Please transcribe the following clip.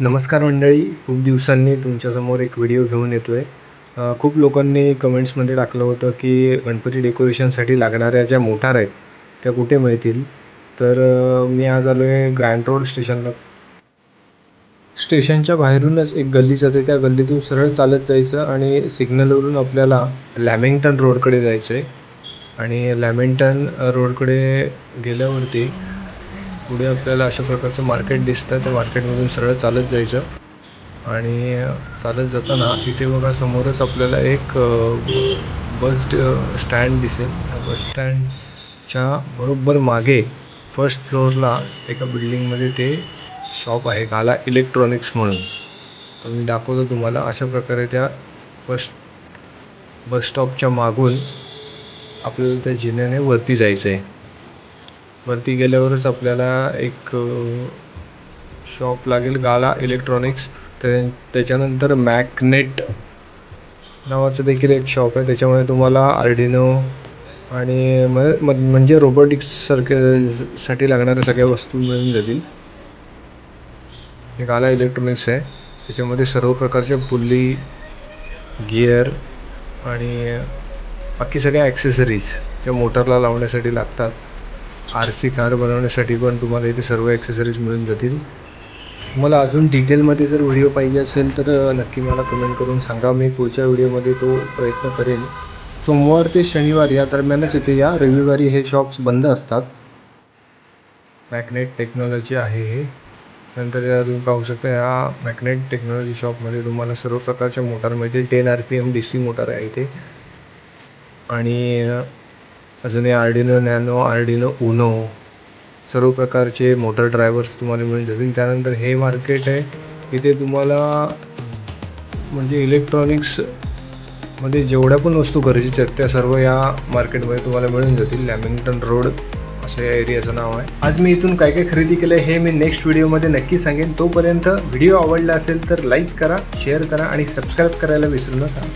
नमस्कार मंडळी, खूप दिवसांनी तुमच्यासमोर एक व्हिडिओ घेऊन येतो आहे. खूप लोकांनी कमेंट्समध्ये टाकलं होतं की गणपती डेकोरेशनसाठी लागणाऱ्या ज्या मोटार आहेत त्या कुठे मिळतील. तर मी आज आलो आहे ग्रँड रोड स्टेशनला. स्टेशनच्या बाहेरूनच एक गल्ली जाते, त्या गल्लीतून सरळ चालत जायचं आणि सिग्नलवरून आपल्याला लॅमिंग्टन रोडकडे जायचं आहे. आणि लॅमिंग्टन रोडकडे गेल्यावरती पुढे आपल्याला अशा प्रकारचं मार्केट दिसतं. त्या मार्केटमधून सरळ चालत जायचं आणि चालत जाताना इथे बघा समोरच आपल्याला एक बस स्टँड दिसेल. त्या बस स्टँडच्या बरोबर मागे फर्स्ट फ्लोअरला एका बिल्डिंगमध्ये ते शॉप आहे, गाला इलेक्ट्रॉनिक्स म्हणून. तर मी दाखवतो तुम्हाला. अशा प्रकारे त्या बस स्टॉपच्या मागून आपल्याला त्या जिन्याने वरती जायचं आहे. वरती गेल्यावरच आपल्याला एक शॉप लागेल, गाला इलेक्ट्रॉनिक्स. त्याच्यानंतर मॅकनेट नावाचं देखील एक शॉप आहे. त्याच्यामुळे तुम्हाला आर्डिनो आणि म्हणजे रोबोटिक्ससाठी लागणाऱ्या सगळ्या वस्तू मिळून जातील. हे गाला इलेक्ट्रॉनिक्स आहे. त्याच्यामध्ये सर्व प्रकारच्या पुल्ली, गिअर आणि बाकी सगळ्या ॲक्सेसरीज ज्या मोटरला लावण्यासाठी लागतात. RC कार बनवण्यासाठी पण तुम्हाला इथे सर्व ॲक्सेसरीज मिळून जातील. तुम्हाला अजून डिटेलमध्ये जर व्हिडिओ पाहिजे असेल तर नक्की मला कमेंट करून सांगा. मी पुढच्या व्हिडिओमध्ये तो प्रयत्न करेन. सोमवार ते शनिवार या दरम्यानच इथे या. रविवारी हे शॉप्स बंद असतात. मॅकनेट टेक्नॉलॉजी आहे हे. नंतर तुम्ही पाहू शकता, या मॅकनेट टेक्नॉलॉजी शॉपमध्ये तुम्हाला सर्व प्रकारच्या मोटार मिळतील. 10 RPM DC मोटार आहे इथे. आणि अजून आर्डिनो नॅनो, आर्डिनो उनो, सर्व प्रकारचे मोटर ड्रायव्हर्स तुम्हाला मिळून जातील. त्यानंतर हे मार्केट आहे, इथे तुम्हाला म्हणजे इलेक्ट्रॉनिक्समध्ये जेवढ्या पण वस्तू गरजेच्या आहेत त्या सर्व या मार्केटमध्ये तुम्हाला मिळून जातील. लॅमिंग्टन रोड असं या एरियाचं नाव आहे. आज मी इथून काय काय खरेदी केलं हे मी नेक्स्ट व्हिडिओमध्ये नक्की सांगेन. तोपर्यंत व्हिडिओ आवडला असेल तर लाईक करा, शेअर करा आणि सबस्क्राईब करायला विसरू नका.